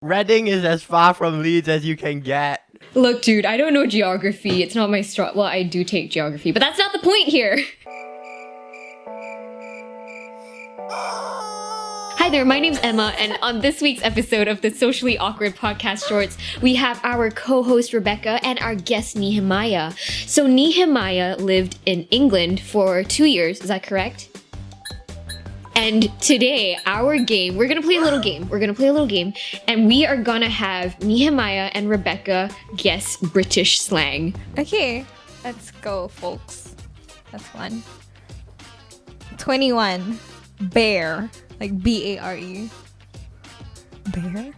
Reading is as far from Leeds as you can get. Look, dude, I don't know geography. It's not my strong. Well, I do take geography, but that's not the point here. Hi there, my name's Emma, and on this week's episode of the Socially Awkward Podcast Shorts, we have our co-host Rebecca and our guest Nehemiah. So Nehemiah lived in England for 2 years, is that correct? And today, our game, we're gonna play a little game, and we are gonna have Nehemiah and Rebecca guess British slang. Okay, let's go, folks. That's fun. 21. Bear. Like B-A-R-E. Bear?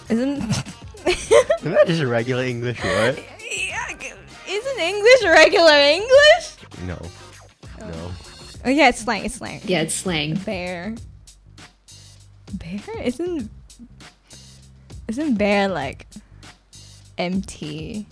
Isn't that just a regular English word? Isn't English regular English? No. No. Oh yeah, it's slang. It's slang. Yeah, it's slang. Bear. Bear? Isn't bear like empty?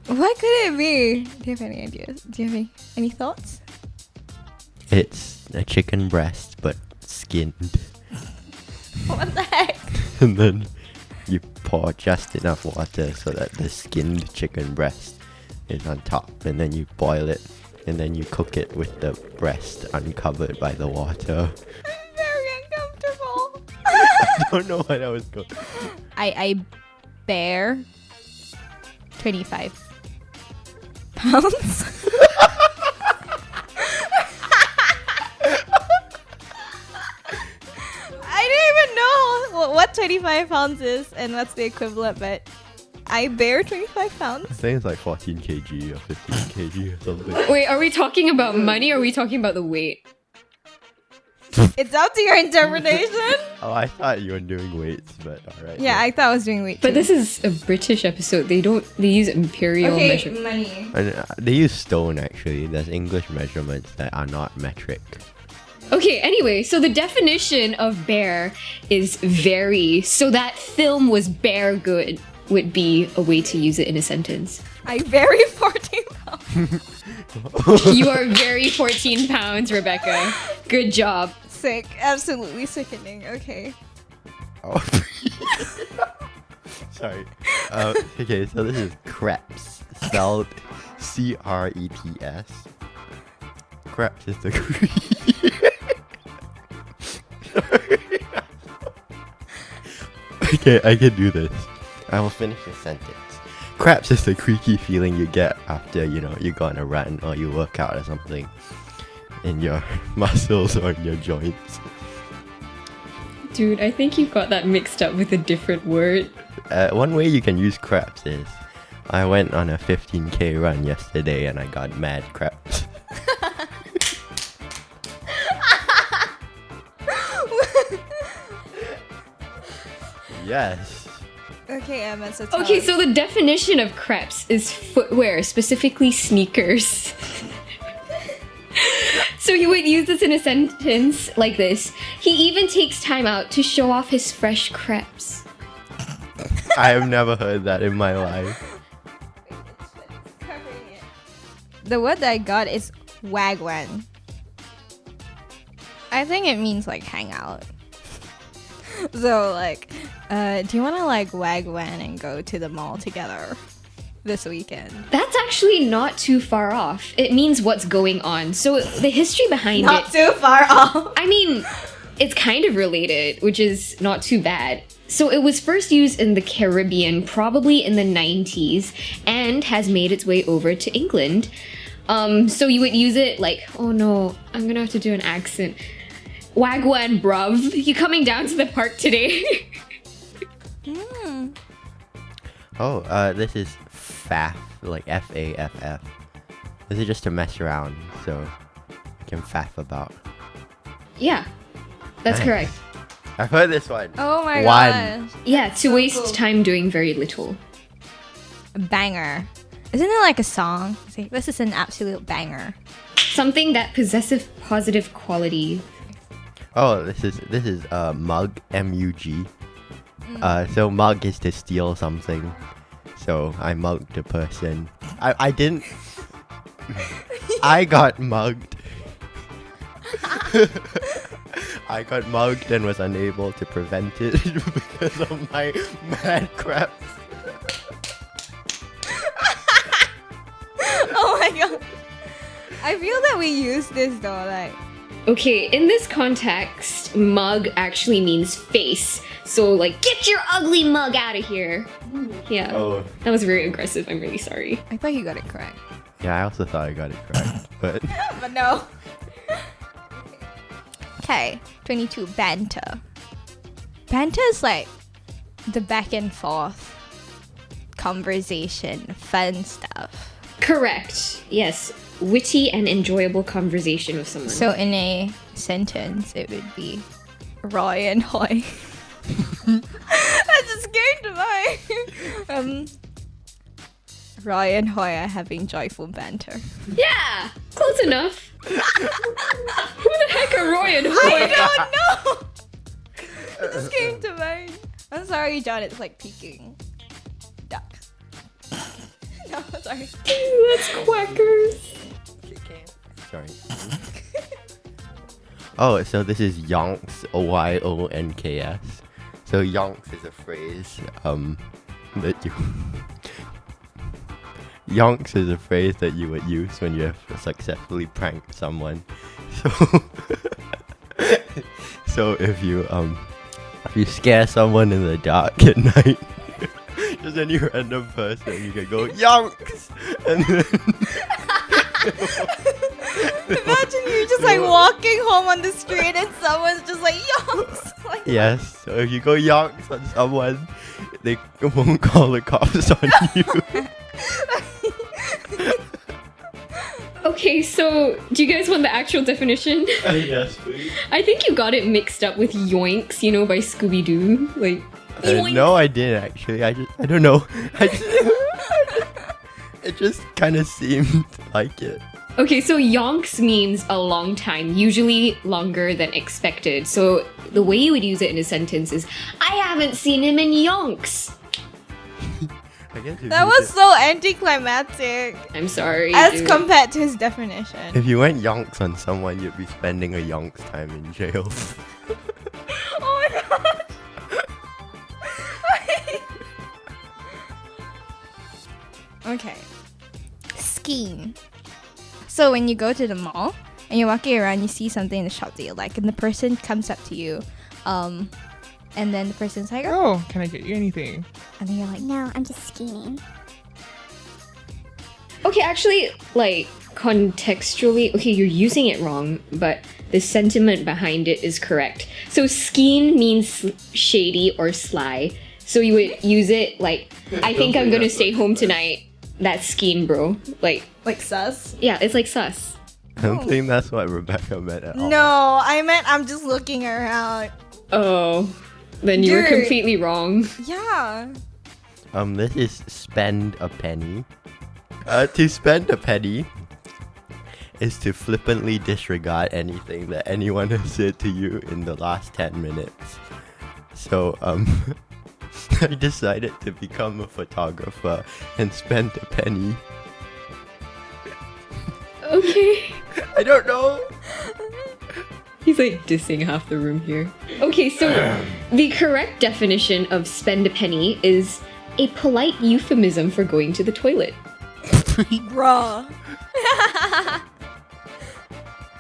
What could it be? Do you have any ideas? Do you have any thoughts? It's a chicken breast, but skinned. What the heck? And then you pour just enough water so that the skinned chicken breast is on top, and then you boil it, and then you cook it with the breast uncovered by the water. I'm very uncomfortable. I don't know what I was going. I bear 25 pounds. I don't even know what 25 pounds is and what's the equivalent, but I bear 25 pounds. I think it's like 14 kg or 15 kg or something. Wait, are we talking about money or are we talking about the weight? It's up to your interpretation. Oh, I thought you were doing weights, but alright. Yeah, I thought I was doing weight But too. this is a British episode. They use imperial okay, measure. money. And, they use stone actually. There's English measurements that are not metric. Okay, anyway, so the definition of bear is very. So that film was bear good would be a way to use it in a sentence. I vary 14 pounds. You are very 14 pounds, Rebecca. Good job. Sick. Absolutely sickening. Okay. Oh. Sorry. Okay, so this is crepes, spelled C-R-E-P-S. Crepes is the Okay, I can do this. I will finish the sentence. Crepes is the creaky feeling you get after, you go on a run or you work out or something in your muscles or in your joints. Dude, I think you got that mixed up with a different word. One way you can use crepes is I went on a 15k run yesterday and I got mad crepes. Yes. Okay, Emma, so Okay, so the definition of crepes is footwear, specifically sneakers. So you would use this in a sentence like this. He even takes time out to show off his fresh crepes. I have never heard that in my life. The word that I got is wagwan. I think it means like hang out. So like, do you want to like wagwan and go to the mall together this weekend? That's actually not too far off. It means what's going on. So the history behind Not it. too far off. I mean, it's kind of related, which is not too bad. So it was first used in the Caribbean, probably in the 90s, and has made its way over to England. So you would use it like, oh no, I'm gonna have to do an accent. Wagwan, bruv. You coming down to the park today? Oh, this is faff, like F-A-F-F. This is just to mess around, so you can faff about. Yeah, that's Nice. Correct. I've heard this one. Oh my One. gosh. Yeah, to waste cool. time doing very little. Banger. Isn't it like a song? See, this is an absolute banger. Something that possessive positive quality. Oh, this is mug, M-U-G. So mug is to steal something. So I mugged a person. I didn't. I got mugged. I got mugged and was unable to prevent it because of my mad crap. Oh my god. I feel that we use this though, like. Okay, in this context, mug actually means face. So, like, get your ugly mug out of here. Yeah. Oh. That was very aggressive. I'm really sorry. I thought you got it correct. Yeah, I also thought I got it correct, but But no. Okay, 22, banter. Banter is like the back and forth conversation, fun stuff. Correct. Yes. Witty and enjoyable conversation with someone. So in a sentence, it would be Roy and Hoy. I just came to mind. Roy and Hoy are having joyful banter. yeah, close enough. Who the heck are Roy and Hoy? I don't know. It just came to mind. I'm sorry, John. It's like peeking. Duck. No, sorry. That's quackers. sorry. Oh, so this is yonks, Yonks. So yonks is a phrase that you yonks is a phrase that you would use when you have successfully pranked someone. So so if you scare someone in the dark at night, just any random person, you can go yonks, and then Imagine you just like walking home on the street and someone's just like yonks. Like, yes. So if you go yonks on someone, they won't call the cops on you. Okay, so do you guys want the actual definition? Yes, please. I think you got it mixed up with Yoinks, you know, by Scooby-Doo. Like, Yoinks. No, I didn't actually. I don't know. It just kind of seemed like it. Okay, so yonks means a long time, usually longer than expected. So the way you would use it in a sentence is, I haven't seen him in yonks. I guess if that you was did- so anticlimactic I'm sorry. as dude. compared to his definition. If you went yonks on someone, you'd be spending a yonks time in jail. Oh my god. Okay. Skiing. So when you go to the mall and you're walking around, you see something in the shop that you like, and the person comes up to you, and then the person's like, oh, Oh, can I get you anything? and then you're like, No, I'm just scheming. Okay, actually, like, contextually, okay, you're using it wrong, but the sentiment behind it is correct. So skeen means shady or sly. So you would use it like, I think I'm gonna stay home tonight. That's skeen, bro. Like, sus? yeah, it's like sus. I don't think that's what Rebecca meant at all. No, I meant I'm just looking around. Oh, then you were Dude. completely wrong. Yeah. This is spend a penny. To spend a penny is to flippantly disregard anything that anyone has said to you in the last 10 minutes. So, I decided to become a photographer and spend a penny. Okay. I don't know. He's like dissing half the room here. Okay, so the correct definition of spend a penny is a polite euphemism for going to the toilet. Bruh.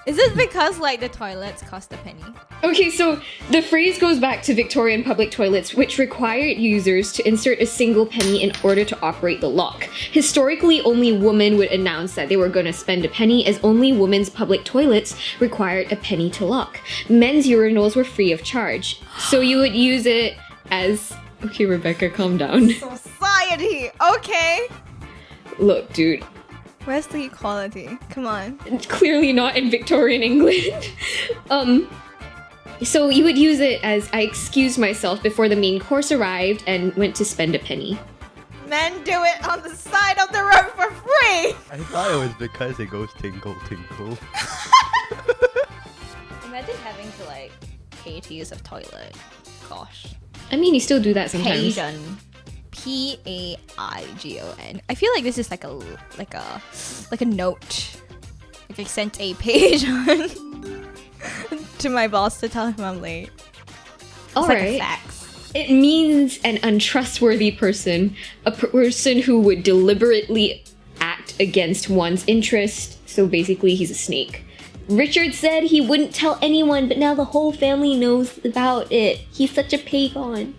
Is it because like the toilets cost a penny? Okay, so the phrase goes back to Victorian public toilets, which required users to insert a single penny in order to operate the lock. Historically, only women would announce that they were going to spend a penny, as only women's public toilets required a penny to lock. Men's urinals were free of charge. So you would use it as... Okay, Rebecca, calm down. Society. Okay. Look, dude, Where's the equality? Come on. clearly not in Victorian England. So you would use it as, I excused myself before the main course arrived and went to spend a penny. Men do it on the side of the road for free. I thought it was because it goes tinkle tinkle. Imagine having to like pay to use a toilet. Gosh. I mean, you still do that sometimes. Paigon. Paigon. I feel like this is like a note. Like I sent a page on to my boss to tell him I'm late. All It's like right. a fax. It means an untrustworthy person, a person who would deliberately act against one's interest. So basically, he's a snake. Richard said he wouldn't tell anyone, but now the whole family knows about it. He's such a pagon.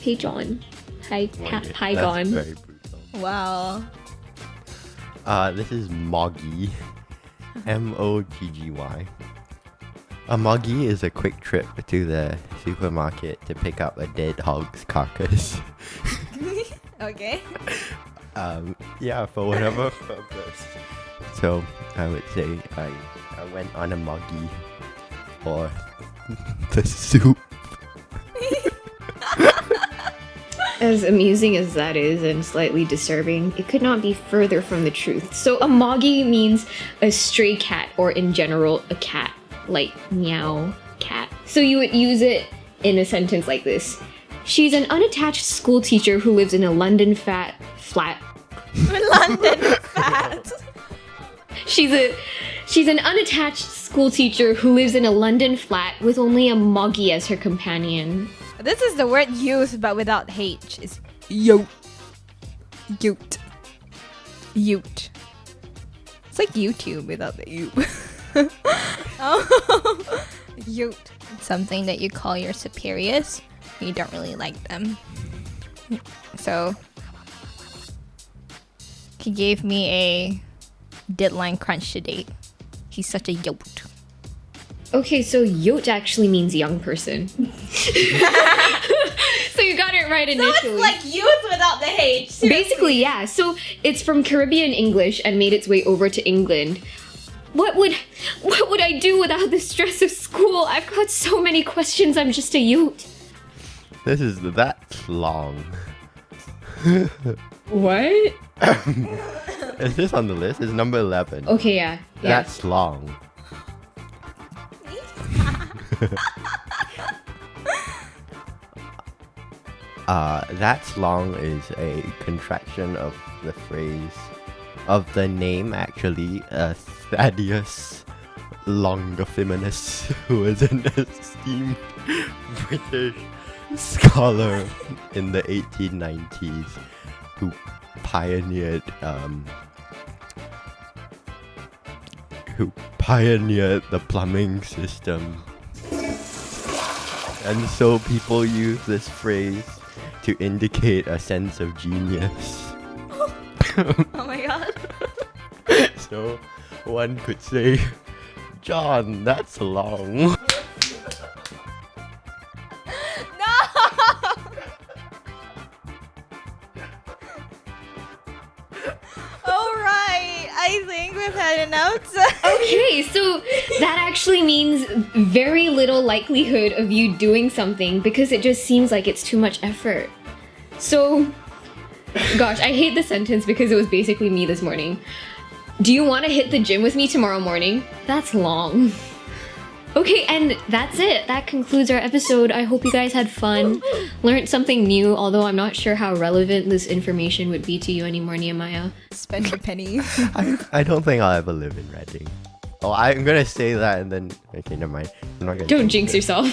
Pagon. That's Pagon. very brutal. Wow. This is Moggy. Moggy. A moggy is a quick trip to the supermarket to pick up a dead hog's carcass. Okay. Yeah, for whatever purpose. So I would say I went on a moggy for the soup. As amusing as that is and slightly disturbing, it could not be further from the truth. So a moggy means a stray cat, or in general, a cat. Like meow cat. So you would use it in a sentence like this. She's an unattached school teacher who lives in a London flat. London fat. She's an unattached school teacher who lives in a London flat with only a moggy as her companion. This is the word youth, but without H. It's yote. Yote. Yote. It's like YouTube without the U. Oh. Yote. Something that you call your superiors. You don't really like them. So he gave me a deadline crunch to date. He's such a yote. Okay, so yote actually means young person. So you got it right initially. youth without the H. Seriously. Basically, yeah. So it's from Caribbean English and made its way over to England. What would I do without the stress of school? I've got so many questions. I'm just a yote. That's long. What? Is this on the list? It's number 11. Okay, yeah. That's long. That's long is a contraction of the phrase, of the name actually, Thaddeus Longifiminus, who was an esteemed British scholar in the 1890s who pioneered the plumbing system. And so people use this phrase to indicate a sense of genius. Oh my god. So one could say, John, that's long. Alright, I think we've had enough. Okay, so that actually means very little likelihood of you doing something because it just seems like it's too much effort. So, gosh, I hate the sentence because it was basically me this morning. Do you want to hit the gym with me tomorrow morning? That's long. Okay, and that's it. That concludes our episode. I hope you guys had fun, learned something new, although I'm not sure how relevant this information would be to you anymore, Nehemiah. Spend your penny. I don't think I'll ever live in Reading. Oh, I'm gonna say that and then... Okay, never mind. I'm not gonna... Don't jinx yourself.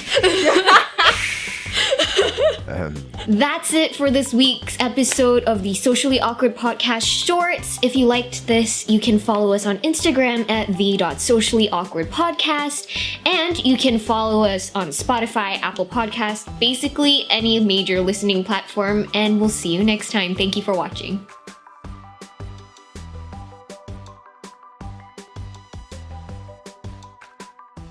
That's it for this week's episode of the Socially Awkward Podcast Shorts. If you liked this, you can follow us on Instagram at the.sociallyawkwardpodcast, and you can follow us on Spotify, Apple Podcasts, basically any major listening platform, and we'll see you next time. Thank you for watching.